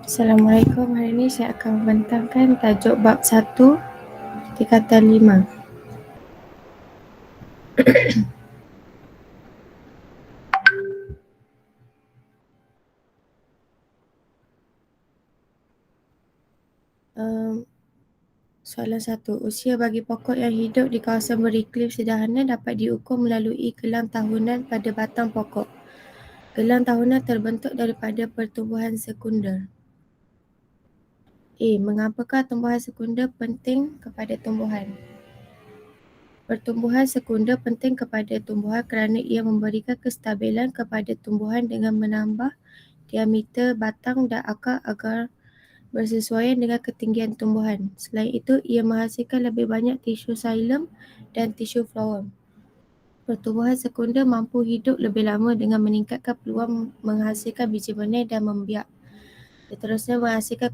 Assalamualaikum, hari ini saya akan membentangkan tajuk bab 1, tingkatan 5. Soalan 1. Usia bagi pokok yang hidup di kawasan beriklim sederhana dapat diukur melalui gelang tahunan pada batang pokok. Gelang tahunan terbentuk daripada pertumbuhan sekunder. A. Mengapakah tumbuhan sekunder penting kepada tumbuhan? Pertumbuhan sekunder penting kepada tumbuhan kerana ia memberikan kestabilan kepada tumbuhan dengan menambah diameter batang dan akar agar bersesuaian dengan ketinggian tumbuhan. Selain itu, ia menghasilkan lebih banyak tisu xilem dan tisu floem. Pertumbuhan sekunder mampu hidup lebih lama dengan meningkatkan peluang menghasilkan biji benih dan membiak. Seterusnya, menghasilkan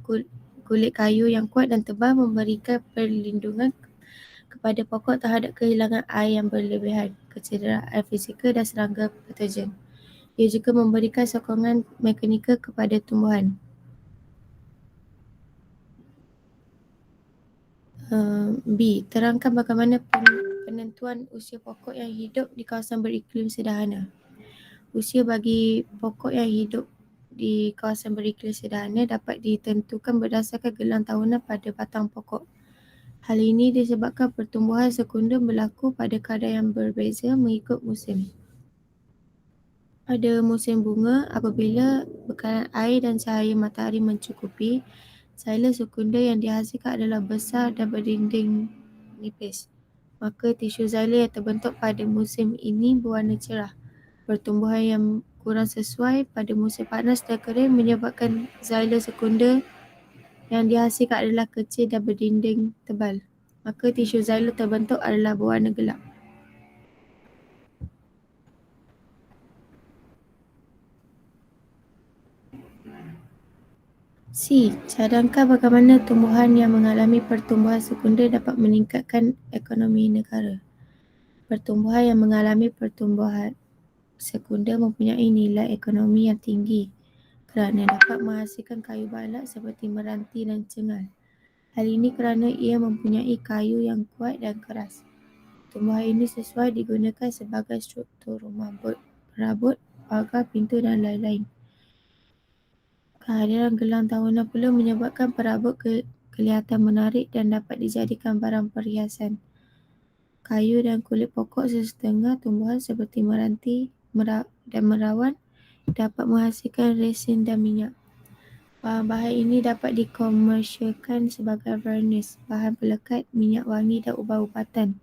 kulit kayu yang kuat dan tebal, memberikan perlindungan kepada pokok terhadap kehilangan air yang berlebihan, kecederaan fizikal dan serangga patogen. Ia juga memberikan sokongan mekanikal kepada tumbuhan. B. Terangkan bagaimana penentuan usia pokok yang hidup di kawasan beriklim sederhana. Usia bagi pokok yang hidup di kawasan beriklim sederhana dapat ditentukan berdasarkan gelang tahunan pada batang pokok. Hal ini disebabkan pertumbuhan sekunder berlaku pada kadar yang berbeza mengikut musim. Pada musim bunga, apabila bekalan air dan cahaya matahari mencukupi, xilem sekunder yang dihasilkan adalah besar dan berdinding nipis. Maka tisu xilem yang terbentuk pada musim ini berwarna cerah. Pertumbuhan yang kurang sesuai pada musim panas dan kering menyebabkan xilem sekunder yang dihasilkan adalah kecil dan berdinding tebal. Maka tisu xilem terbentuk adalah berwarna gelap. C. Cadangkan bagaimana tumbuhan yang mengalami pertumbuhan sekunder dapat meningkatkan ekonomi negara. Pertumbuhan yang mengalami pertumbuhan sekunder mempunyai nilai ekonomi yang tinggi kerana dapat menghasilkan kayu balak seperti meranti dan cengal. Hal ini kerana ia mempunyai kayu yang kuat dan keras. Tumbuhan ini sesuai digunakan sebagai struktur rumah perabot, pagar, pintu dan lain-lain. Kehadiran gelang tahunan pula menyebabkan perabot kelihatan menarik dan dapat dijadikan barang perhiasan. Kayu dan kulit pokok sesetengah tumbuhan seperti meranti dan merawan dapat menghasilkan resin dan minyak. Bahan-bahan ini dapat dikomersialkan sebagai varnis, bahan pelekat, minyak wangi dan ubat-ubatan.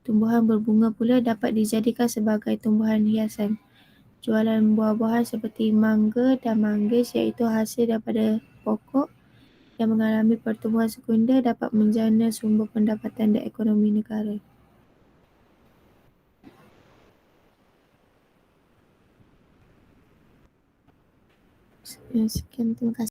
Tumbuhan berbunga pula dapat dijadikan sebagai tumbuhan hiasan. Jualan buah-buahan seperti mangga dan manggis iaitu hasil daripada pokok yang mengalami pertumbuhan sekunder dapat menjana sumber pendapatan dan ekonomi negara. Sekian, terima kasih.